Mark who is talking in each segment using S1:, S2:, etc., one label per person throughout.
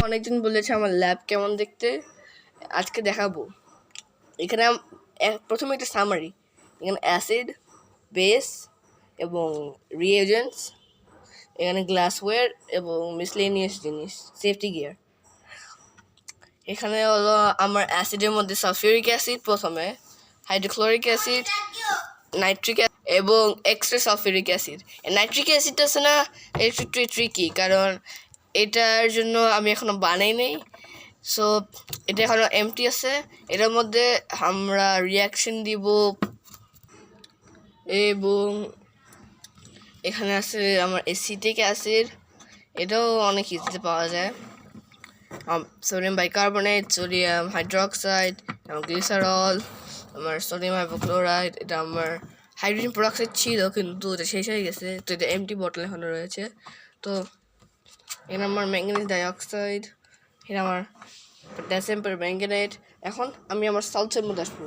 S1: অনেকজন বলেছে আমার ল্যাব কেমন দেখতে, আজকে দেখাবো। এখানে প্রথমে একটা সামারি, এখানে অ্যাসিড, বেস এবং রিএজেন্টস, এখানে গ্লাসওয়্যার এবং মিসলেনিয়াস জিনিস, সেফটি গিয়ার। এখানে হলো আমার অ্যাসিডের মধ্যে সালফিউরিক অ্যাসিড, প্রথমে হাইড্রোক্লোরিক অ্যাসিড, নাইট্রিক এবং এক্সট্রা সালফিউরিক অ্যাসিড। নাইট্রিক অ্যাসিডটা আছে না, এটা একটু ট্রিকি, কারণ এটার জন্য আমি এখনো বানাই নেই। সো এটা এখনো এমটি আছে, এটার মধ্যে আমরা রিয়াকশন দিব। এবং এখানে আছে আমার এসিটিক অ্যাসিড, এটাও অনেক ইজিতে পাওয়া যায়। Sodium bicarbonate, sodium hydroxide, glycerol, আমার সোডিয়াম হাইপোক্লোরাইড, এটা আমার হাইড্রোজেন পেরক্সাইড ছিল কিন্তু এটা শেষ হয়ে গেছে, তো এটা এমটি বটল এখনো রয়েছে। তো এখানে আমার ম্যাঙ্গানিজ ডাইঅক্সাইড, এটা আমার পটাশিয়াম পারম্যাঙ্গানেট। এখন আমি আমার সল্টসের মধ্যে আসবো।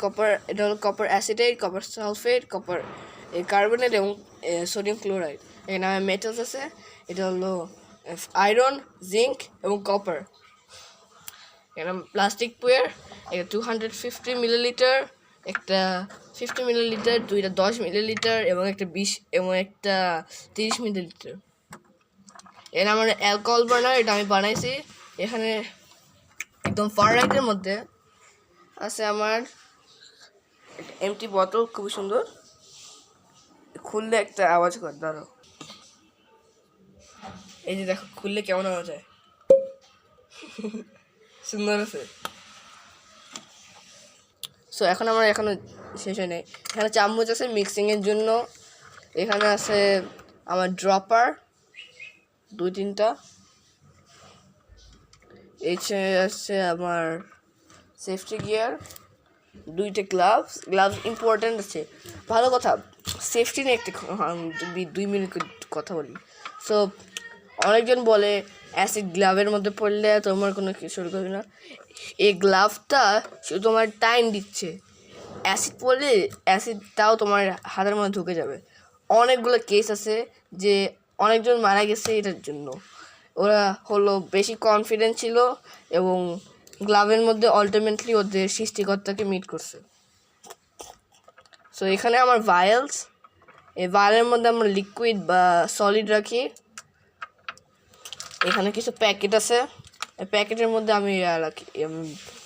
S1: কপার, এটা হলো copper acetate, copper sulphate, copper carbonate এবং সোডিয়াম ক্লোরাইড। এখানে আমার মেটালস আছে, এটা হলো আয়রন, জিঙ্ক এবং কপার। এখানে প্লাস্টিক পুয়ার, এটা 250 মিলিলিটার, একটা 50 মিলিলিটার, দুইটা 10 মিলিলিটার এবং একটা 20 এবং একটা 30 মিলিলিটার। এখানে আমার অ্যালকোহল বার্নার, এটা আমি বানাইছি। এখানে একদম ফার রাইটের মধ্যে আছে আমার এমটি বোতল, খুবই সুন্দর, খুললে একটা আওয়াজ করে, ধরো এই যে দেখো, খুললে কেমন আওয়াজ হয়, সুন্দর আছে। সো এখন আমার এখনো শেষ হয় নাই, এখানে চামচ আছে মিক্সিংয়ের জন্য, এখানে আছে আমার ড্রপার 2-3টা, এছাড়া আছে আমার সেফটি গিয়ার, 2টা গ্লাভস ইম্পর্ট্যান্ট আছে। ভালো কথা, সেফটি নিয়ে একটা 2 মিনিট কথা বলি। সো অনেকজন বলে অ্যাসিড গ্লাভের মধ্যে পড়লে তোমার কোনো কিছু হবে না। এই গ্লাভটা শুধু তোমার টাইম দিচ্ছে, অ্যাসিড পড়লে অ্যাসিডটাও তোমার হাতের মধ্যে ঢুকে যাবে। অনেকগুলো কেস আছে যে অনেকজন মারা গেছে এটার জন্য, ওরা হলো বেশি কনফিডেন্ট ছিল এবং গ্লাভের মধ্যে আলটিমেটলি ওদের সৃষ্টিকর্তাকে মিট করছে। সো এখানে আমার ভায়েলস, এই ভায়েলের মধ্যে আমরা লিকুইড বা সলিড রাখি। এখানে কিছু প্যাকেট আছে, এই প্যাকেটের মধ্যে আমি রাখি,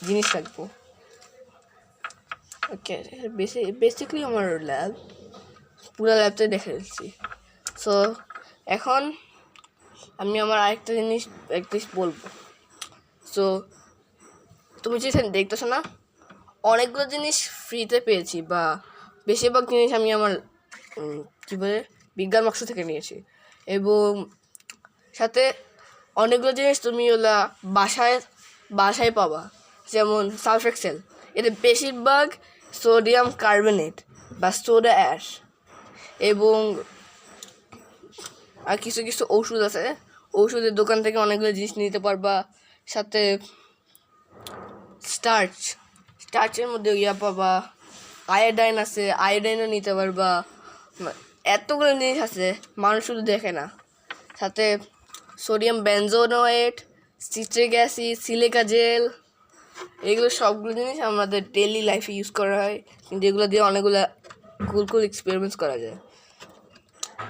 S1: জিনিস রাখবো। ওকে, বেসিক্যালি আমার ল্যাব, পুরো ল্যাবটা দেখে দিচ্ছি। সো এখন আমি আমার আরেকটা জিনিস বলবো। সো তুমি যেখানে দেখতেছো না, অনেকগুলো জিনিস ফ্রিতে পেয়েছি, বা বেশিরভাগ জিনিস আমি আমার কী বলে বিজ্ঞান বাক্স থেকে নিয়েছি, এবং সাথে অনেকগুলো জিনিস তুমি ওলা বাসায় পাবা, যেমন সালফ এক্সেল, এটা বেশিরভাগ সোডিয়াম কার্বনেট বা সোডা অ্যাশ, এবং আর কিছু কিছু ওষুধ আছে, ওষুধের দোকান থেকে অনেকগুলো জিনিস নিতে পারবা। সাথে স্টার্চের মধ্যে ইয়া পাবা, আয়োডাইন আছে, আয়োডাইনও নিতে পারবা। এতগুলো জিনিস আছে, মানুষ শুধু দেখে না। সাথে sodium benzoate, citric acid, silica gel, এগুলো সবগুলো জিনিস আমাদের ডেইলি লাইফে ইউজ করা হয়, কিন্তু এগুলো দিয়ে অনেকগুলো কুল এক্সপেরিমেন্টস করা যায়।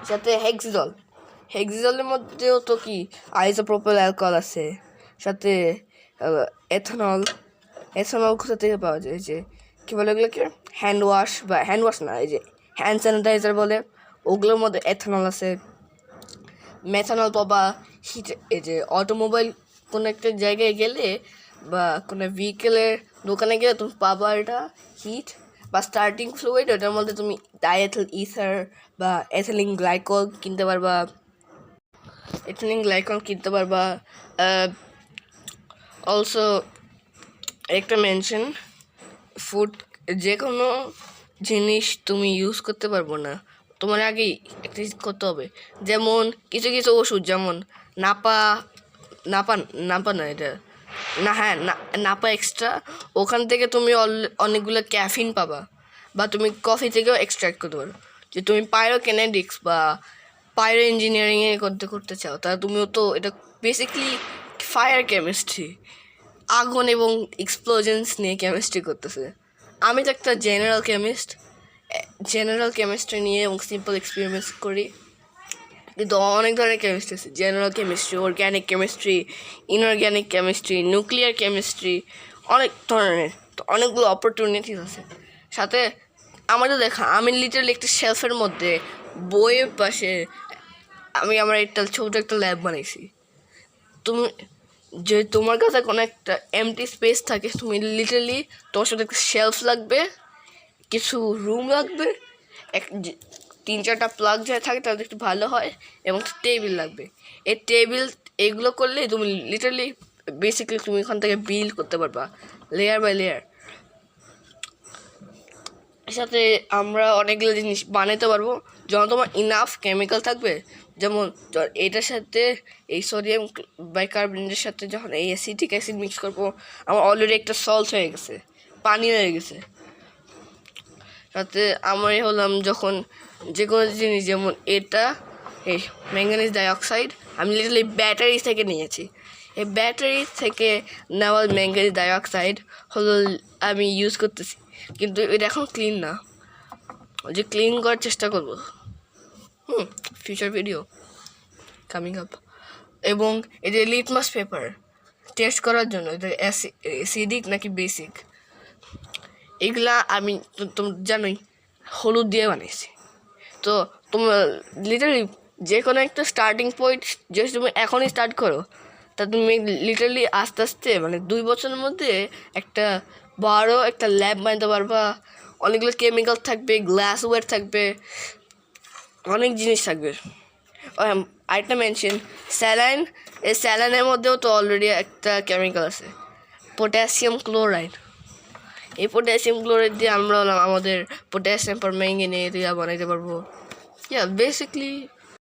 S1: সাথে হেক্সিজলের মধ্যেও তো কি আইসোপ্রোপাইল অ্যালকোহল আছে, সাথে এথনল কোথা থেকে পাওয়া যায়, যে কী বলে ওগুলোকে, হ্যান্ড ওয়াশ না, এই যে হ্যান্ড স্যানিটাইজার বলে, ওগুলোর মধ্যে এথনল আছে। মেথানল পাবা এই যে অটোমোবাইল কোনো একটা জায়গায় গেলে বা কোনো ভেহিকেলের দোকানে গেলে তুমি পাবা এটা হিট বা স্টার্টিং ফ্লুইড, ওটার মধ্যে তুমি ডাইএথিল ইথার বা এথিলিন গ্লাইকল কিনতে পারবা। অলসো একটা মেনশন, ফুড, যে কোনো জিনিস তুমি ইউজ করতে পারবো না, তোমার আগেই একটা করতে হবে। যেমন কিছু কিছু ওষুধ, যেমন নাপা না, এটা না, হ্যাঁ নাপা এক্সট্রা, ওখান থেকে তুমি অনেকগুলো ক্যাফিন পাবা, বা তুমি কফি থেকেও এক্সট্র্যাক্ট করতে পারো। যে তুমি পাইরোকেনেটিক্স বা পাইরো ইঞ্জিনিয়ারিংয়ে করতে চাও, তাহলে তুমিও তো এটা বেসিকলি ফায়ার কেমিস্ট্রি, আগুন এবং এক্সপ্লোজনস নিয়ে কেমিস্ট্রি করতেছে। আমি তো একটা জেনারেল কেমিস্ট্রি নিয়ে এবং সিম্পল এক্সপেরিমেন্টস করি। কিন্তু অনেক ধরনের কেমিস্ট্রি আছে, general chemistry, organic chemistry, inorganic chemistry, nuclear chemistry, অনেক ধরনের। তো অনেকগুলো অপরচুনিটিস আছে। সাথে আমাদের দেখা, আমি লিটারালি একটা শেলফের মধ্যে বইয়ের পাশে আমি আমার একটা ছোটো একটা ল্যাব বানাইছি। তুমি যে তোমার কাছে কোনো একটা এমটি স্পেস থাকে, তুমি লিটারালি তোমার সাথে একটা শেলফ লাগবে, কিছু রুম লাগবে, 3-4টা প্লাগ যা থাকে তাহলে একটু ভালো হয়, এবং টেবিল লাগবে। এই টেবিল এগুলো করলে তুমি লিটারালি বেসিক্যালি তুমি এখান থেকে বিল্ড করতে পারবা লেয়ার বাই লেয়ার। এর সাথে আমরা অনেকগুলো জিনিস বানাতে পারবো যখন তোমার ইনাফ কেমিক্যাল থাকবে। যেমন এটার সাথে এই সোডিয়াম বাইকার্বনেটের সাথে যখন এই অ্যাসিটিক অ্যাসিড মিক্স করবো, আমার অলরেডি একটা সল্ট হয়ে গেছে, পানি হয়ে গেছে। সাথে আমরা হলাম যখন যে কোনো জিনিস, যেমন এটা এই ম্যাঙ্গানিজ ডাইঅক্সাইড আমি লিটারালি ব্যাটারি থেকে নিয়েছি। এই ব্যাটারি থেকে নেওয়া ম্যাঙ্গানিজ ডাইঅক্সাইড হলো আমি ইউজ করতেছি, কিন্তু এটা এখন ক্লিন না, যে ক্লিন করার চেষ্টা করবো। Future video coming up. এবং এই যে লিটমাস পেপার টেস্ট করার জন্য এটা অ্যাসিডিক নাকি বেসিক, এগুলা আমি তোমরা জানোই হলুদ দিয়ে বানিয়েছি। তো তোমরা লিটারালি যে কোনো একটা স্টার্টিং পয়েন্ট যদি তুমি এখনই স্টার্ট করো, তা তুমি লিটারালি আস্তে আস্তে 2 বছরের মধ্যে একটা বড় একটা ল্যাব বানাতে পারবা। অনেকগুলো কেমিক্যাল থাকবে, গ্লাসওয়্যার থাকবে, অনেক জিনিস থাকবে। আরেকটা মেনশন, স্যালাইন। এই স্যালাইনের মধ্যেও তো অলরেডি একটা কেমিক্যাল আছে, পটাশিয়াম ক্লোরাইড। এই পটাশিয়াম ক্লোরাইড দিয়ে আমরা আমাদের পটাশিয়াম পারম্যাঙ্গানেট বানাইতে পারবো। বেসিকলি